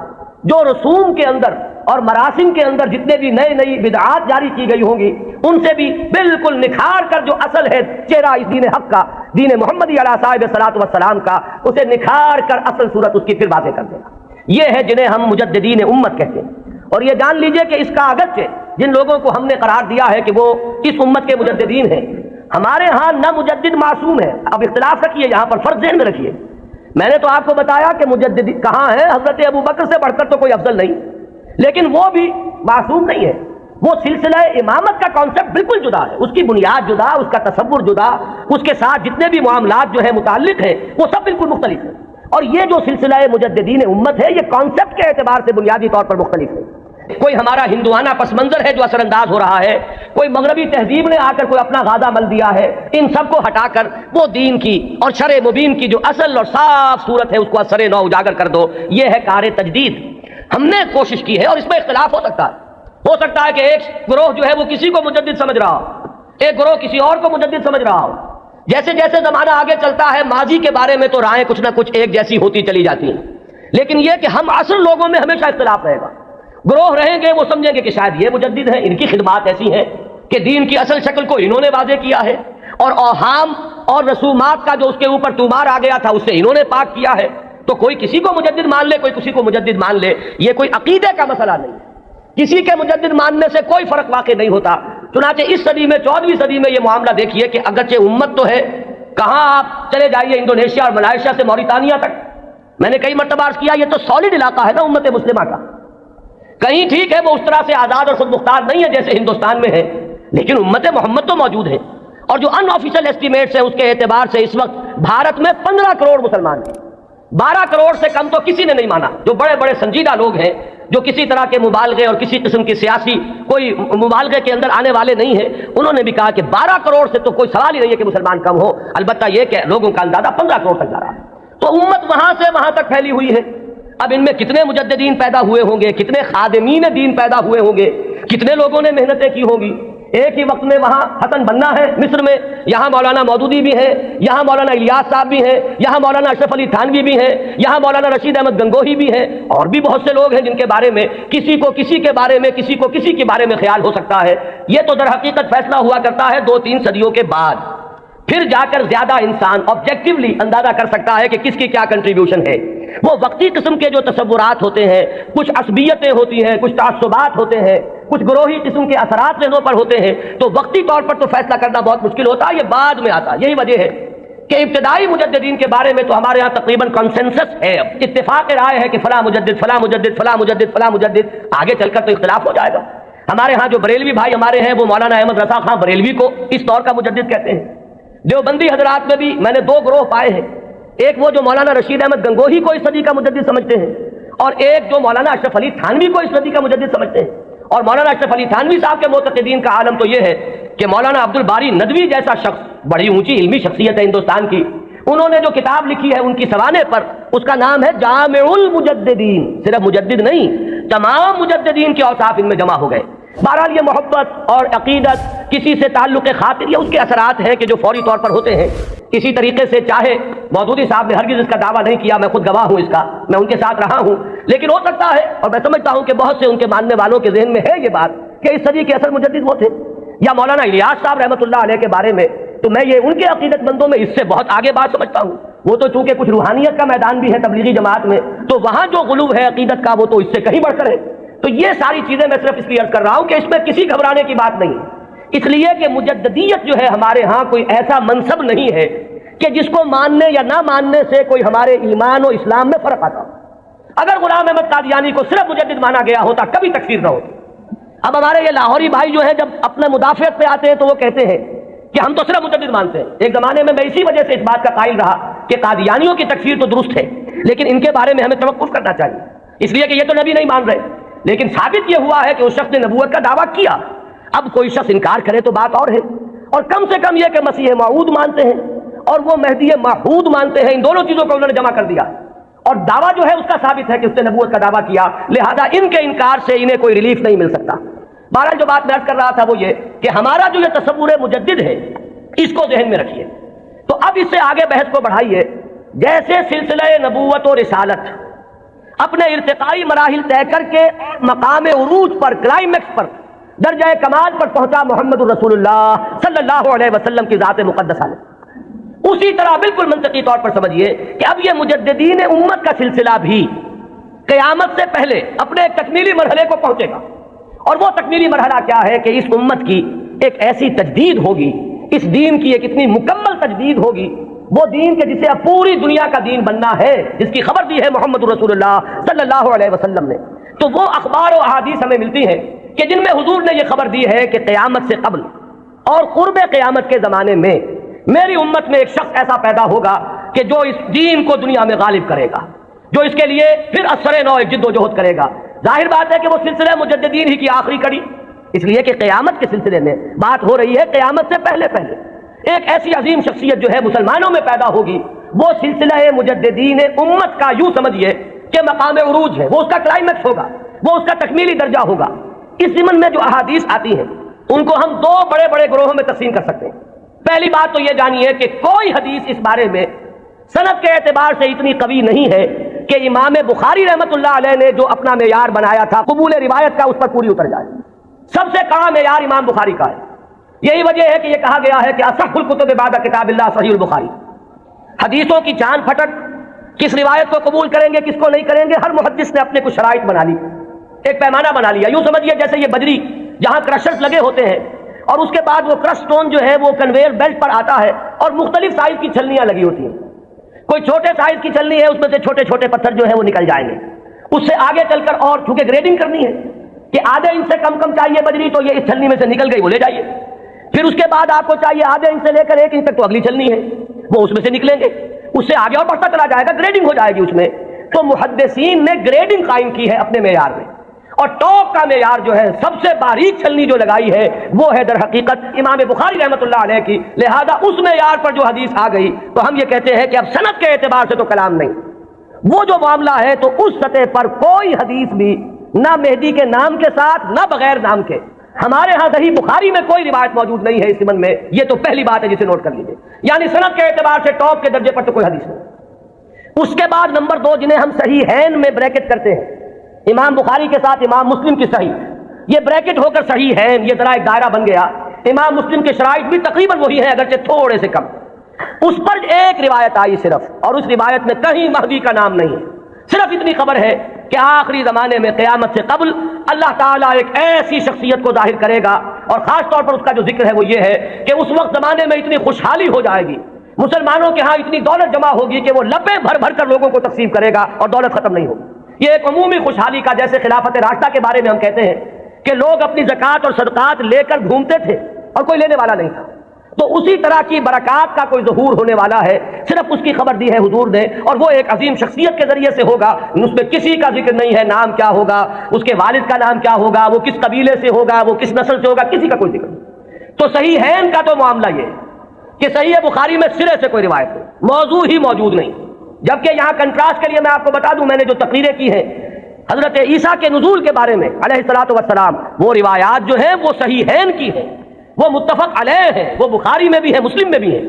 جو رسوم کے اندر اور مراسم کے اندر جتنے بھی نئی بدعات جاری کی گئی ہوں گی ان سے بھی بالکل نکھار کر جو اصل ہے چہرہ اس دین حق کا، دین محمدی علیہ صاحب صلاۃ والسلام کا، اسے نکھار کر اصل صورت اس کی پھر واضح کر دے گا۔ یہ ہے جنہیں ہم مجددین امت کہتے ہیں، اور یہ جان لیجئے کہ اس کا اگرچہ جن لوگوں کو ہم نے قرار دیا ہے کہ وہ اس امت کے مجددین ہیں، ہمارے ہاں نہ مجدد معصوم ہے، اب اختلاف رکھیے، یہاں پر فرق ذہن میں رکھیے۔ میں نے تو آپ کو بتایا کہ مجدد کہاں ہے، حضرت ابو بکر سے بڑھ کر تو کوئی افضل نہیں، لیکن وہ بھی معصوم نہیں ہے، وہ سلسلہ امامت کا کانسیپٹ بالکل جدا ہے، اس کی بنیاد جدا، اس کا تصور جدا، اس کے ساتھ جتنے بھی معاملات جو ہے متعلق ہیں وہ سب بالکل مختلف ہیں، اور یہ جو سلسلہ مجددین امت ہے یہ کانسیپٹ کے اعتبار سے بنیادی طور پر مختلف ہے۔ کوئی ہمارا ہندوانہ پس منظر ہے جو اثر انداز ہو رہا ہے، کوئی مغربی تہذیب نے آ کر کوئی اپنا غازہ مل دیا ہے، ان سب کو ہٹا کر وہ دین کی اور شرع مبین کی جو اصل اور صاف صورت ہے اس کو اثر نو اجاگر کر دو، یہ ہے کار تجدید۔ ہم نے کوشش کی ہے، اور اس میں اختلاف ہو سکتا ہے کہ ایک گروہ جو ہے وہ کسی کو مجدد سمجھ رہا ہو، ایک گروہ کسی اور کو مجدد سمجھ رہا ہو، جیسے جیسے زمانہ آگے چلتا ہے ماضی کے بارے میں تو رائیں کچھ نہ کچھ ایک جیسی ہوتی چلی جاتی ہیں، لیکن یہ کہ ہم اصل لوگوں میں ہمیشہ اختلاف رہے گا۔ گروہ رہیں گے وہ سمجھیں گے کہ شاید یہ مجدد ہیں، ان کی خدمات ایسی ہیں کہ دین کی اصل شکل کو انہوں نے واضح کیا ہے، اور اوہام اور رسومات کا جو اس کے اوپر طومار آ گیا تھا اس سے انہوں نے پاک کیا ہے، تو کوئی کسی کو مجدد مان لے، کوئی کسی کو مجدد مان لے، یہ کوئی عقیدے کا مسئلہ نہیں، کسی کے مجدد ماننے سے کوئی فرق واقع نہیں ہوتا۔ چنانچہ اس صدی میں 14ویں صدی میں یہ معاملہ دیکھیے کہ اگرچہ امت تو ہے، کہاں آپ چلے جائیے انڈونیشیا اور ملائیشیا سے موریتانیہ تک، میں نے کئی مرتبہ عرض کیا یہ تو سالڈ علاقہ ہے نا امت مسلمہ کا، کہیں ٹھیک ہے وہ اس طرح سے آزاد اور خود مختار نہیں ہے جیسے ہندوستان میں ہے، لیکن امت محمد تو موجود ہے، اور جو ان آفیشل ایسٹیمیٹس ہیں اس کے اعتبار سے اس وقت بھارت میں 15 کروڑ مسلمان ہیں، 12 کروڑ سے کم تو کسی نے نہیں مانا، جو بڑے بڑے سنجیدہ لوگ ہیں، جو کسی طرح کے مبالغے اور کسی قسم کی سیاسی کوئی مبالغے کے اندر آنے والے نہیں ہیں، انہوں نے بھی کہا کہ 12 کروڑ سے تو کوئی سوال ہی نہیں ہے کہ مسلمان کم ہو، البتہ یہ کہ لوگوں کا اندازہ 15 کروڑ تک جا رہا ہے، تو امت وہاں سے وہاں تک پھیلی ہوئی ہے۔ اب ان میں کتنے مجددین پیدا ہوئے ہوں گے، کتنے خادمین دین پیدا ہوئے ہوں گے، کتنے لوگوں نے محنتیں کی ہوں گی۔ ایک ہی وقت میں وہاں حسن بننا ہے مصر میں، یہاں مولانا مودودی بھی ہیں، یہاں مولانا الیاس صاحب بھی ہیں، یہاں مولانا اشرف علی تھانوی بھی ہیں، یہاں مولانا رشید احمد گنگوہی بھی ہیں، اور بھی بہت سے لوگ ہیں جن کے بارے میں کسی کو کسی کے بارے میں کسی کو کسی کے بارے میں خیال ہو سکتا ہے۔ یہ تو در حقیقت فیصلہ ہوا کرتا ہے 2-3 صدیوں کے بعد، پھر جا کر زیادہ انسان آبجیکٹیولی اندازہ کر سکتا ہے کہ کس کی کیا کنٹریبیوشن ہے۔ وہ وقتی قسم کے جو تصورات ہوتے ہیں، کچھ عصبیتیں ہوتی ہیں، کچھ تعصبات ہوتے ہیں، کچھ گروہی قسم کے اثرات ذہنوں پر ہوتے ہیں، تو وقتی طور پر تو فیصلہ کرنا بہت مشکل ہوتا ہے، یہ بعد میں آتا ہے۔ یہی وجہ ہے کہ ابتدائی مجددین کے بارے میں تو ہمارے یہاں تقریباً کنسنسس ہے، اتفاق رائے ہے کہ فلاں مجدد فلاں مجدد فلاں مجدد فلاں مجدد، آگے چل کر تو اختلاف ہو جائے گا۔ ہمارے ہاں جو بریلوی بھائی ہمارے ہیں وہ مولانا احمد رضا خان بریلوی کو اس دور کا مجدد کہتے ہیں۔ دیوبندی حضرات میں بھی میں نے 2 گروہ پائے ہیں، ایک وہ جو مولانا رشید احمد گنگوہی کو اس صدی کا مجدد سمجھتے ہیں، اور ایک جو مولانا اشرف علی تھانوی کو اس صدی کا مجدد سمجھتے ہیں۔ اور مولانا اشرف علی تھانوی صاحب کے معتقدین کا عالم تو یہ ہے کہ مولانا عبد الباری ندوی جیسا شخص، بڑی اونچی علمی شخصیت ہے ہندوستان کی، انہوں نے جو کتاب لکھی ہے ان کی سوانے پر، اس کا نام ہے جامع المجددین، صرف مجدد نہیں تمام مجددین کے اوصاف ان میں جمع ہو گئے۔ بہرحال یہ محبت اور عقیدت، کسی سے تعلق خاطر، یہ اس کے اثرات ہیں کہ جو فوری طور پر ہوتے ہیں۔ اسی طریقے سے چاہے مودودی صاحب نے ہرگز اس کا دعویٰ نہیں کیا، میں خود گواہ ہوں اس کا، میں ان کے ساتھ رہا ہوں، لیکن ہو سکتا ہے اور میں سمجھتا ہوں کہ بہت سے ان کے ماننے والوں کے ذہن میں ہے یہ بات کہ اس صدی کے اصل مجدد وہ تھے۔ یا مولانا الیاس صاحب رحمۃ اللہ علیہ کے بارے میں تو میں یہ ان کے عقیدت مندوں میں اس سے بہت آگے بات سمجھتا ہوں، وہ تو چونکہ کچھ روحانیت کا میدان بھی ہے تبلیغی جماعت میں، تو وہاں جو غلو ہے عقیدت کا وہ تو اس سے کہیں بڑھ کر ہے۔ تو یہ ساری چیزیں میں صرف اس لیے عرض کر رہا ہوں کہ اس میں کسی گھبرانے کی بات نہیں ہے، اس لیے کہ مجددیت جو ہے ہمارے ہاں کوئی ایسا منصب نہیں ہے کہ جس کو ماننے یا نہ ماننے سے کوئی ہمارے ایمان و اسلام میں فرق آتا۔ اگر غلام احمد قادیانی کو صرف مجدد مانا گیا ہوتا کبھی تکفیر نہ ہوتی۔ اب ہمارے یہ لاہوری بھائی جو ہیں جب اپنے مدافعت پہ آتے ہیں تو وہ کہتے ہیں کہ ہم تو صرف مجدد مانتے ہیں. ایک زمانے میں اسی وجہ سے اس بات کا قائل رہا کہ قادیانیوں کی تکفیر تو درست ہے لیکن ان کے بارے میں ہمیں توقف کرنا چاہیے، اس لیے کہ یہ تو نبی نہیں مان رہے. لیکن ثابت یہ ہوا ہے کہ اس شخص نے نبوت کا دعویٰ کیا. اب کوئی شخص انکار کرے تو بات اور ہے، اور کم سے کم یہ کہ مسیح موعود مانتے ہیں اور وہ مہدی موعود مانتے ہیں، ان دونوں چیزوں کو انہوں نے جمع کر دیا اور دعویٰ جو ہے اس کا ثابت ہے کہ اس نے نبوت کا دعویٰ کیا، لہذا ان کے انکار سے انہیں کوئی ریلیف نہیں مل سکتا. بہرحال جو بات میں عرض کر رہا تھا وہ یہ کہ ہمارا جو یہ تصور مجدد ہے اس کو ذہن میں رکھیے. تو اب اس سے آگے بحث کو بڑھائیے. جیسے سلسلہ نبوت و رسالت اپنے ارتقائی مراحل طے کر کے مقام عروج پر، کلائمیکس پر، درجہ کمال پر پہنچا محمد الرسول اللہ صلی اللہ علیہ وسلم کی ذات مقدسہ نے، اسی طرح بالکل منطقی طور پر سمجھیے کہ اب یہ مجددین امت کا سلسلہ بھی قیامت سے پہلے اپنے ایک تکمیلی مرحلے کو پہنچے گا. اور وہ تکمیلی مرحلہ کیا ہے کہ اس امت کی ایک ایسی تجدید ہوگی، اس دین کی ایک اتنی مکمل تجدید ہوگی، وہ دین کے جسے اب پوری دنیا کا دین بننا ہے، جس کی خبر دی ہے محمد رسول اللہ صلی اللہ علیہ وسلم نے. تو وہ اخبار و احادیث ہمیں ملتی ہیں کہ جن میں حضور نے یہ خبر دی ہے کہ قیامت سے قبل اور قرب قیامت کے زمانے میں میری امت میں ایک شخص ایسا پیدا ہوگا کہ جو اس دین کو دنیا میں غالب کرے گا، جو اس کے لیے پھر اثر نو جد و جہد کرے گا. ظاہر بات ہے کہ وہ سلسلہ مجددین ہی کی آخری کڑی، اس لیے کہ قیامت کے سلسلے میں بات ہو رہی ہے قیامت سے پہلے پہلے ایک ایسی عظیم شخصیت جو ہے مسلمانوں میں پیدا ہوگی، وہ سلسلہ مجددین امت کا یوں سمجھیے کہ مقام عروج ہے، وہ اس کا کلائمیکس ہوگا، وہ اس کا تکمیلی درجہ ہوگا. اس ضمن میں جو احادیث آتی ہیں ان کو ہم دو بڑے بڑے گروہوں میں تقسیم کر سکتے ہیں. پہلی بات تو یہ جانیے کہ کوئی حدیث اس بارے میں سند کے اعتبار سے اتنی قوی نہیں ہے کہ امام بخاری رحمۃ اللہ علیہ نے جو اپنا معیار بنایا تھا قبول روایت کا اس پر پوری اتر جائے. سب سے کڑا معیار امام بخاری کا ہے. یہی وجہ ہے کہ یہ کہا گیا ہے کہ اصح الکتب بعد کتاب اللہ صحیح البخاری. حدیثوں کی چاند پھٹک، کس روایت کو قبول کریں گے کس کو نہیں کریں گے، ہر محدث نے اپنے کچھ شرائط بنا لی، ایک پیمانہ بنا لیا. یوں سمجھیے جیسے یہ بدری جہاں کرشرز لگے ہوتے ہیں اور اس کے بعد وہ کرش سٹون جو ہے وہ کنویئر بیلٹ پر آتا ہے اور مختلف سائز کی چھلنیاں لگی ہوتی ہیں. کوئی چھوٹے سائز کی چھلنی ہے، اس میں سے چھوٹے چھوٹے پتھر جو ہے وہ نکل جائیں گے. اس سے آگے چل کر اور چونکہ گریڈنگ کرنی ہے کہ آدھے انچ سے کم چاہیے بجری تو یہ اس چھلنی میں سے نکل گئی وہ لے جائیے. پھر اس کے بعد آپ کو چاہیے آدھے انچ سے لے کر 1 انچ تک تو اگلی چھلنی ہے، وہ اس میں سے نکلیں گے. اس سے آگے اور بڑھتا چلا جائے گا، گریڈنگ ہو جائے گی اس میں. تو محدثین نے گریڈنگ قائم کی ہے اپنے معیار میں، اور ٹاپ کا معیار جو ہے سب سے باریک چھلنی جو لگائی ہے وہ ہے در حقیقت امام بخاری رحمۃ اللہ علیہ کی. لہذا اس معیار پر جو حدیث آ گئی تو ہم یہ کہتے ہیں کہ اب سند کے اعتبار سے تو کلام نہیں، وہ جو معاملہ ہے تو اس سطح پر کوئی حدیث بھی نہ مہدی کے نام کے ساتھ نہ بغیر نام کے ہمارے ہاں صحیح بخاری میں کوئی روایت موجود نہیں ہے اس ضمن میں. یہ تو پہلی بات ہے جسے نوٹ کر لیجیے، یعنی سند کے اعتبار سے ٹاپ کے درجے پر تو کوئی حدیث نہیں. اس کے بعد نمبر 2 جنہیں ہم صحیحین میں بریکٹ کرتے ہیں، امام بخاری کے ساتھ امام مسلم کی صحیح، یہ بریکٹ ہو کر صحیحین، یہ ذرا ایک دائرہ بن گیا. امام مسلم کے شرائط بھی تقریباً وہی ہیں اگرچہ تھوڑے سے کم. اس پر ایک روایت آئی صرف، اور اس روایت میں کہیں مہدی کا نام نہیں ہے. صرف اتنی خبر ہے کہ آخری زمانے میں قیامت سے قبل اللہ تعالیٰ ایک ایسی شخصیت کو ظاہر کرے گا، اور خاص طور پر اس کا جو ذکر ہے وہ یہ ہے کہ اس وقت زمانے میں اتنی خوشحالی ہو جائے گی، مسلمانوں کے ہاں اتنی دولت جمع ہوگی کہ وہ لپیں بھر بھر کر لوگوں کو تقسیم کرے گا اور دولت ختم نہیں ہوگی. یہ ایک عمومی خوشحالی کا، جیسے خلافت راشدہ کے بارے میں ہم کہتے ہیں کہ لوگ اپنی زکوٰۃ اور صدقات لے کر گھومتے تھے اور کوئی لینے والا نہیں تھا، تو اسی طرح کی برکات کا کوئی ظہور ہونے والا ہے. صرف اس کی خبر دی ہے حضور نے، اور وہ ایک عظیم شخصیت کے ذریعے سے ہوگا. اس میں کسی کا ذکر نہیں ہے، نام کیا ہوگا، اس کے والد کا نام کیا ہوگا، وہ کس قبیلے سے ہوگا، وہ کس نسل سے ہوگا، کسی کا کوئی ذکر نہیں. تو صحیحین کا تو معاملہ یہ کہ صحیح بخاری میں سرے سے کوئی روایت نہیں، موضوع ہی موجود نہیں. جبکہ یہاں کنٹراسٹ کے لیے میں آپ کو بتا دوں، میں نے جو تقریریں کی ہیں حضرت عیسیٰ کے نزول کے بارے میں علیہ الصلوۃ والسلام، وہ روایات جو ہیں وہ صحیحین کی ہیں، وہ متفق علیہ ہیں، وہ بخاری میں بھی ہے مسلم میں بھی ہے.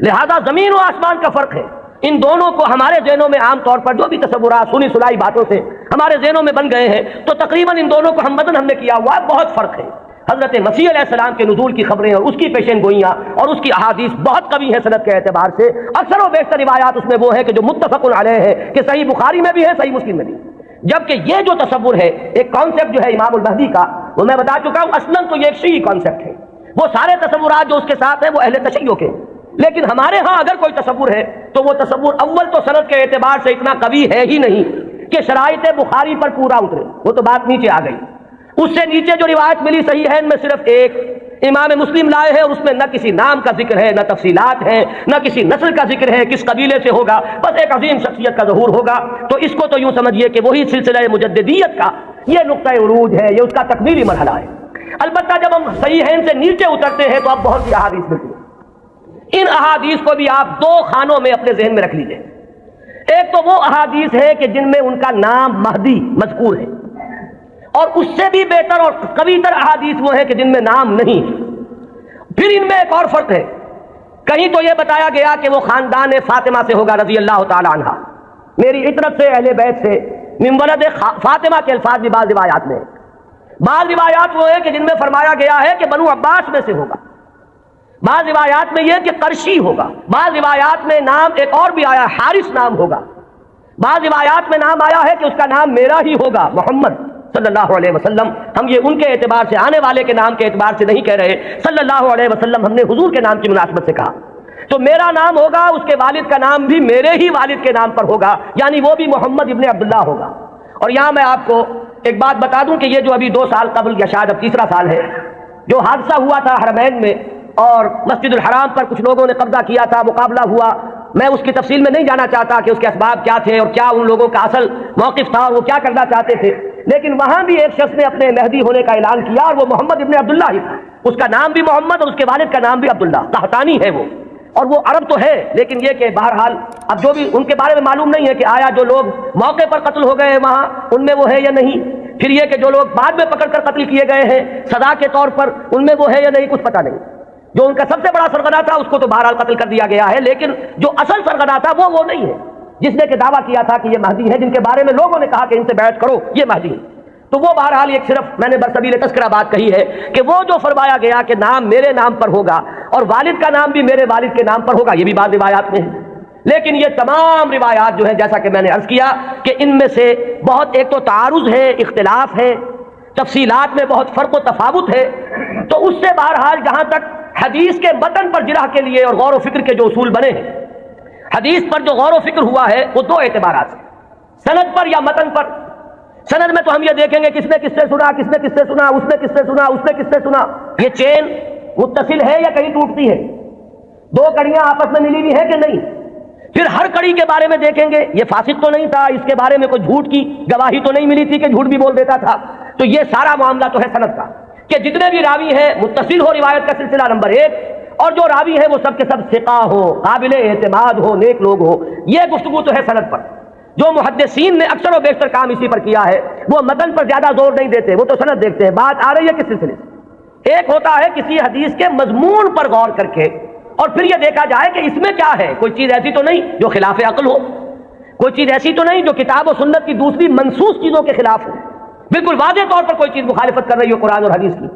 لہذا زمین و آسمان کا فرق ہے. ان دونوں کو ہمارے ذہنوں میں عام طور پر جو بھی تصورات سنی سنائی باتوں سے ہمارے ذہنوں میں بن گئے ہیں، تو تقریباً ان دونوں کو ہم نے کیا ہوا ہے، بہت فرق ہے. حضرت مسیح علیہ السلام کے نزول کی خبریں اور اس کی پیشین گوئیاں اور اس کی احادیث بہت قوی ہیں سند کے اعتبار سے. اکثر و بیشتر روایات اس میں وہ ہے کہ جو متفق علیہ ہے، کہ صحیح بخاری میں بھی ہے، صحیح مسلم میں بھی. جبکہ یہ جو تصور ہے، ایک کانسیپٹ جو ہے امام المہدی کا، وہ میں بتا چکا ہوں اصلاً تو یہ ایک شیعی کانسیپٹ ہے. وہ سارے تصورات جو اس کے ساتھ ہیں وہ اہل تشیع کے، لیکن ہمارے ہاں اگر کوئی تصور ہے تو وہ تصور اول تو سند کے اعتبار سے اتنا قوی ہے ہی نہیں کہ شرائط بخاری پر پورا اترے، وہ تو بات نیچے آ گئی. اس سے نیچے جو روایت ملی صحیحین میں صرف ایک امام مسلم لائے ہیں اور اس میں نہ کسی نام کا ذکر ہے، نہ تفصیلات ہیں، نہ کسی نسل کا ذکر ہے، کس قبیلے سے ہوگا، بس ایک عظیم شخصیت کا ظہور ہوگا۔ تو اس کو تو یوں سمجھیے کہ وہی سلسلہ مجددیت کا یہ نقطہ عروج ہے، یہ اس کا تکمیلی مرحلہ ہے۔ البتہ جب ہم صحیحین سے نیچے اترتے ہیں تو اب بہت سی احادیث ملتی ہیں۔ ان احادیث کو بھی آپ دو خانوں میں اپنے ذہن میں رکھ لیجئے۔ ایک تو وہ احادیث ہے کہ جن میں ان کا نام مہدی مذکور ہے، اور اس سے بھی بہتر اور قوی تر احادیث وہ ہیں کہ جن میں نام نہیں۔ پھر ان میں ایک اور فرق ہے، کہیں تو یہ بتایا گیا کہ وہ خاندان فاطمہ سے ہوگا رضی اللہ تعالی عنہ، میری عطرت سے، اہل بیت سے، من ولد فاطمہ کے الفاظ بھی بعض روایات میں، بعض روایات وہ ہیں کہ جن میں فرمایا گیا ہے کہ بنو عباس میں سے ہوگا، بعض روایات میں یہ کہ قرشی ہوگا، بعض روایات میں نام ایک اور بھی آیا حارث نام ہوگا، بعض روایات میں نام آیا ہے کہ اس کا نام میرا ہی ہوگا محمد صلی اللہ علیہ وسلم۔ ہم یہ ان کے اعتبار سے، آنے والے کے نام کے اعتبار سے نہیں کہہ رہے، صلی اللہ علیہ وسلم ہم نے حضور کے نام کی مناسبت سے کہا۔ تو میرا نام ہوگا، اس کے والد کا نام بھی میرے ہی والد کے نام پر ہوگا، یعنی وہ بھی محمد ابن عبداللہ ہوگا۔ اور یہاں میں آپ کو ایک بات بتا دوں کہ یہ جو ابھی 2 سال قبل یا شاید اب تیسرا سال ہے، جو حادثہ ہوا تھا حرمین میں اور مسجد الحرام پر کچھ لوگوں نے قبضہ کیا تھا، مقابلہ ہوا، میں اس کی تفصیل میں نہیں جانا چاہتا کہ اس کے اسباب کیا تھے اور کیا ان لوگوں کا اصل موقف تھا اور وہ کیا کرنا چاہتے تھے، لیکن وہاں بھی ایک شخص نے اپنے مہدی ہونے کا اعلان کیا اور وہ محمد ابن عبداللہ ہی تھا۔ اس کا نام بھی محمد اور اس کے والد کا نام بھی عبداللہ، قحطانی ہے وہ، اور وہ عرب تو ہے، لیکن یہ کہ بہرحال اب جو بھی ان کے بارے میں معلوم نہیں ہے کہ آیا جو لوگ موقع پر قتل ہو گئے وہاں ان میں وہ ہے یا نہیں، پھر یہ کہ جو لوگ بعد میں پکڑ کر قتل کیے گئے ہیں سزا کے طور پر ان میں وہ ہے یا نہیں، کچھ پتہ نہیں۔ جو ان کا سب سے بڑا سرغنہ تھا اس کو تو بہرحال قتل کر دیا گیا ہے، لیکن جو اصل سرغنہ تھا وہ نہیں ہے، جس نے کہ دعویٰ کیا تھا کہ یہ مہدی ہے، جن کے بارے میں لوگوں نے کہا کہ ان سے بیعت کرو یہ مہدی ہے۔ تو وہ بہرحال ایک صرف میں نے برسبیل تذکرہ بات کہی ہے کہ وہ جو فرمایا گیا کہ نام میرے نام پر ہوگا اور والد کا نام بھی میرے والد کے نام پر ہوگا، یہ بھی بعض روایات میں ہے۔ لیکن یہ تمام روایات جو ہیں، جیسا کہ میں نے عرض کیا کہ ان میں سے بہت ایک تو تعارض ہے، اختلاف ہے، تفصیلات میں بہت فرق و تفاوت ہے۔ تو اس سے بہرحال جہاں تک حدیث کے متن پر جرح کے لیے اور غور و فکر کے جو اصول بنے ہیں، حدیث پر جو غور و فکر ہوا ہے وہ 2 اعتبارات سے، سند پر یا متن پر۔ سند میں تو ہم یہ دیکھیں گے کس نے کس سے سنا، کس نے کس سے سنا، اس نے کس سے سنا، اس نے کس سے سنا، یہ چین متصل ہے یا کہیں ٹوٹتی ہے، 2 کڑیاں آپس میں ملی ہوئی ہے کہ نہیں۔ پھر ہر کڑی کے بارے میں دیکھیں گے یہ فاسق تو نہیں تھا، اس کے بارے میں کوئی جھوٹ کی گواہی تو نہیں ملی تھی کہ جھوٹ بھی بول دیتا تھا۔ تو یہ سارا معاملہ تو ہے سند کا کہ جتنے بھی راوی ہیں متصل ہو روایت کا سلسلہ نمبر 1، اور جو راوی ہیں وہ سب کے سب ثقہ ہو، قابل اعتماد ہو، نیک لوگ ہو، یہ گفتگو تو ہے سند پر۔ جو محدثین نے اکثر و بیشتر کام اسی پر کیا ہے، وہ متن پر زیادہ زور نہیں دیتے، وہ تو سند دیکھتے ہیں۔ بات آ رہی ہے کس سلسلے سے؟ ایک ہوتا ہے کسی حدیث کے مضمون پر غور کر کے اور پھر یہ دیکھا جائے کہ اس میں کیا ہے، کوئی چیز ایسی تو نہیں جو خلاف عقل ہو، کوئی چیز ایسی تو نہیں جو کتاب و سنت کی دوسری منسوخ چیزوں کے خلاف ہو، بالکل واضح طور پر کوئی چیز مخالفت کر رہی ہو قرآن اور حدیث کی۔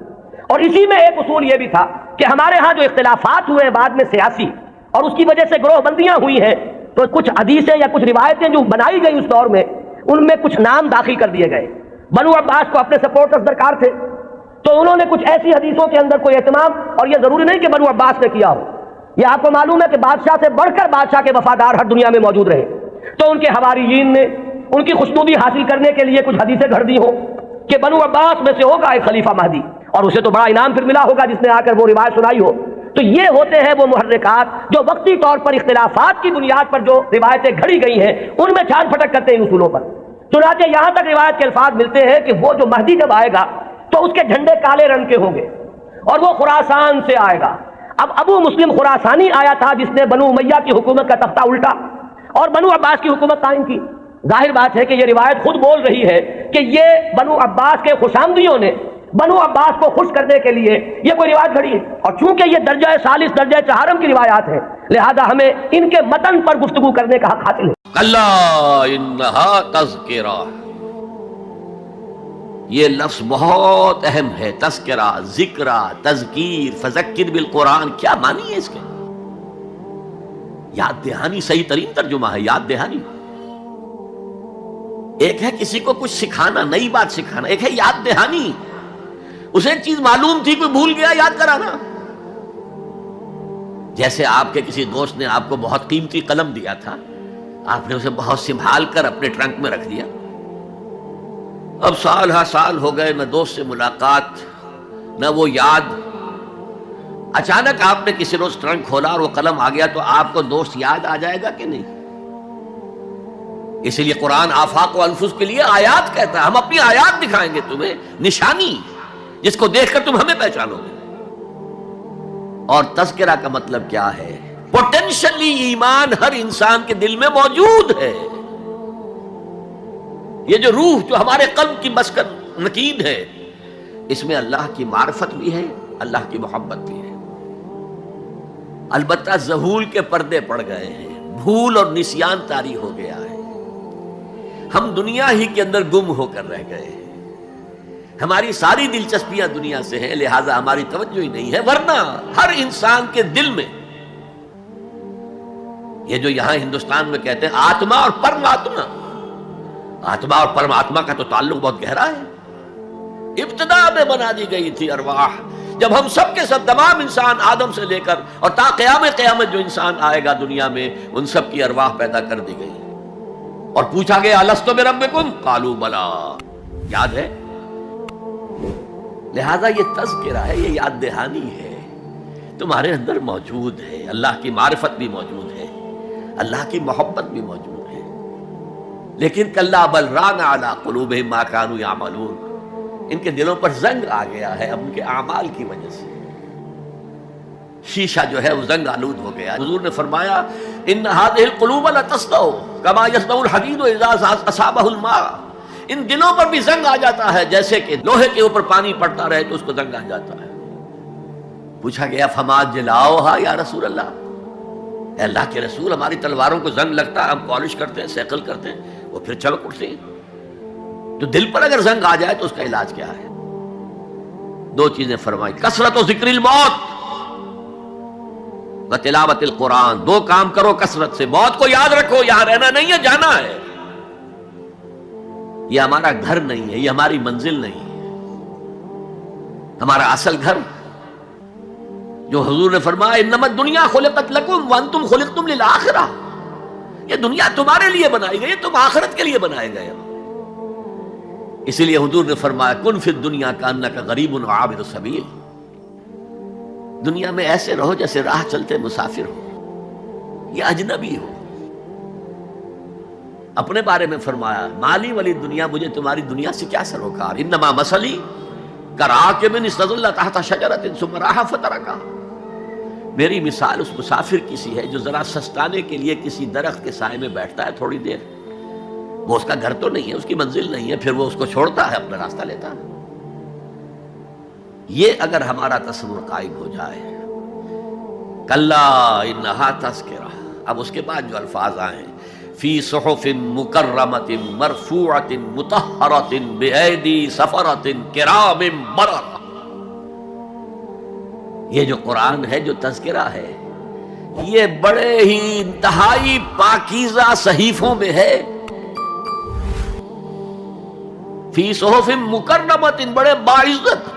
اور اسی میں ایک اصول یہ بھی تھا کہ ہمارے ہاں جو اختلافات ہوئے بعد میں سیاسی اور اس کی وجہ سے گروہ بندیاں ہوئی ہیں، تو کچھ حدیثیں یا کچھ روایتیں جو بنائی گئی اس دور میں ان میں کچھ نام داخل کر دیے گئے۔ بنو عباس کو اپنے سپورٹرز درکار تھے، تو انہوں نے کچھ ایسی حدیثوں کے اندر کوئی اہتمام، اور یہ ضروری نہیں کہ بنو عباس نے کیا ہو، یہ آپ کو معلوم ہے کہ بادشاہ سے بڑھ کر بادشاہ کے وفادار ہر دنیا میں موجود رہے، تو ان کے حواریین نے ان کی خوشنودی حاصل کرنے کے لیے کچھ حدیثیں گھڑ دی ہوں کہ بنو عباس میں سے ہوگا ایک خلیفہ مہدی، اور اسے تو بڑا انعام پھر ملا ہوگا جس نے آ کر وہ روایت سنائی ہو۔ تو یہ ہوتے ہیں وہ محرکات جو وقتی طور پر اختلافات کی بنیاد پر جو روایتیں گھڑی گئی ہیں ان میں چھان پھٹک کرتے ہیں ان اصولوں پر۔ چنانچہ یہاں تک روایت کے الفاظ ملتے ہیں کہ وہ جو مہدی جب آئے گا تو اس کے جھنڈے کالے رنگ کے ہوں گے اور وہ خراسان سے آئے گا۔ اب ابو مسلم خراسانی آیا تھا جس نے بنو امیہ کی حکومت کا تختہ الٹا اور بنو عباس کی حکومت قائم کی۔ ظاہر بات ہے کہ یہ روایت خود بول رہی ہے کہ یہ بنو عباس کے خوشامدیوں نے بنو عباس کو خوش کرنے کے لیے یہ کوئی روایت گھڑی ہے، اور چونکہ یہ درجہ ثالث درجہ چہارم کی روایات ہیں لہذا ہمیں ان کے متن پر گفتگو کرنے کا حق حاصل ہے۔ اللہ انہا تذکرہ، یہ لفظ بہت اہم ہے، تذکرہ، ذکرہ، تذکیر، فذکر بالقرآن، کیا معنی ہے اس کے؟ یاد دہانی صحیح ترین ترجمہ ہے، یاد دہانی۔ ایک ہے کسی کو کچھ سکھانا، نئی بات سکھانا، ایک ہے یاد دہانی، اسے ایک چیز معلوم تھی کوئی بھول گیا، یاد کرانا۔ جیسے آپ کے کسی دوست نے آپ کو بہت قیمتی قلم دیا تھا، آپ نے اسے بہت سنبھال کر اپنے ٹرنک میں رکھ دیا، اب سال ہا سال ہو گئے، نہ دوست سے ملاقات، نہ وہ یاد، اچانک آپ نے کسی روز ٹرنک کھولا اور وہ قلم آ گیا تو آپ کو دوست یاد آ جائے گا کہ نہیں؟ اسی لیے قرآن آفاق و انفس کے لیے آیات کہتا ہے، ہم اپنی آیات دکھائیں گے تمہیں، نشانی جس کو دیکھ کر تم ہمیں پہچانو گے۔ اور تذکرہ کا مطلب کیا ہے؟ پوٹینشلی ایمان ہر انسان کے دل میں موجود ہے۔ یہ جو روح جو ہمارے قلب کی مسکن نکید ہے، اس میں اللہ کی معرفت بھی ہے، اللہ کی محبت بھی ہے۔ البتہ ذہول کے پردے پڑ گئے ہیں، بھول اور نسیان طاری ہو گیا ہے، ہم دنیا ہی کے اندر گم ہو کر رہ گئے ہیں، ہماری ساری دلچسپیاں دنیا سے ہیں، لہٰذا ہماری توجہ ہی نہیں ہے۔ ورنہ ہر انسان کے دل میں یہ جو یہاں ہندوستان میں کہتے ہیں آتما اور پرماتما، آتما اور پرماتما کا تو تعلق بہت گہرا ہے۔ ابتدا میں بنا دی گئی تھی ارواح، جب ہم سب کے سب تمام انسان آدم سے لے کر اور تا قیامت جو انسان آئے گا دنیا میں، ان سب کی ارواح پیدا کر دی گئی اور پوچھا گیا الستو بربکم قالوا بلا، یاد ہے؟ لہذا یہ تذکرہ ہے، یہ یاد دہانی ہے، تمہارے اندر موجود ہے، اللہ کی معرفت بھی موجود ہے، اللہ کی محبت بھی موجود ہے، لیکن کلا بل ران علی قلوبہم ما کانوا یعملون، ان کے دلوں پر زنگ آ گیا ہے اب ان کے اعمال کی وجہ سے، شیشہ جو ہے وہ زنگ آلود ہو گیا۔ حضور نے فرمایا ان هذه القلوب لتصدع كما يصدع الحديد اذا اصابه الماء، ان دلوں پر بھی زنگ آ جاتا ہے جیسے کہ لوہے کے اوپر پانی پڑتا رہے تو اس کو زنگ آ جاتا ہے۔ پوچھا گیا فما جلاؤها یا رسول اللہ، اے اللہ کے رسول ہماری تلواروں کو زنگ لگتا ہے، ہم پالش کرتے ہیں، سیکل کرتے ہیں، وہ پھر چمک اٹھتے ہیں، تو دل پر اگر زنگ آ جائے تو اس کا علاج کیا ہے؟ دو چیزیں فرمائی، کثرت و ذکر الموت و تلاوت القرآن، دو کام کرو کثرت سے، موت کو یاد رکھو، یہاں رہنا نہیں ہے، جانا ہے، یہ ہمارا گھر نہیں ہے، یہ ہماری منزل نہیں ہے، ہمارا اصل گھر جو حضور نے فرمایا انما الدنیا خلقت لکم وانتم خلقتم للآخرہ، یہ دنیا تمہارے لیے بنائی گئی ہے، تم آخرت کے لیے بنائے گئے ہو۔ اسی لیے حضور نے فرمایا کن فی الدنیا کانک غریب وعابر السبیل، دنیا میں ایسے رہو جیسے راہ چلتے مسافر ہو یا اجنبی ہو۔ اپنے بارے میں فرمایا مالی والی دنیا، مجھے تمہاری دنیا سے کیا سروکار، انما مثلی کراکب استظل تحت شجرۃ ثم راح فترکها، میری مثال اس مسافر کی سی ہے جو ذرا سستانے کے لیے کسی درخت کے سائے میں بیٹھتا ہے تھوڑی دیر، وہ اس کا گھر تو نہیں ہے، اس کی منزل نہیں ہے، پھر وہ اس کو چھوڑتا ہے، اپنا راستہ لیتا ہے۔ یہ اگر ہمارا تصور قائم ہو جائے، کلا انہا تذکرہ، اب اس کے بعد جو الفاظ آئے ہیں فی صحف مکرمۃ مرفوعۃ مطہرۃ بایدی سفرۃ کرام بررہ، یہ جو قرآن ہے، جو تذکرہ ہے، یہ بڑے ہی انتہائی پاکیزہ صحیفوں میں ہے، فی صحف مکرمۃ، بڑے باعزت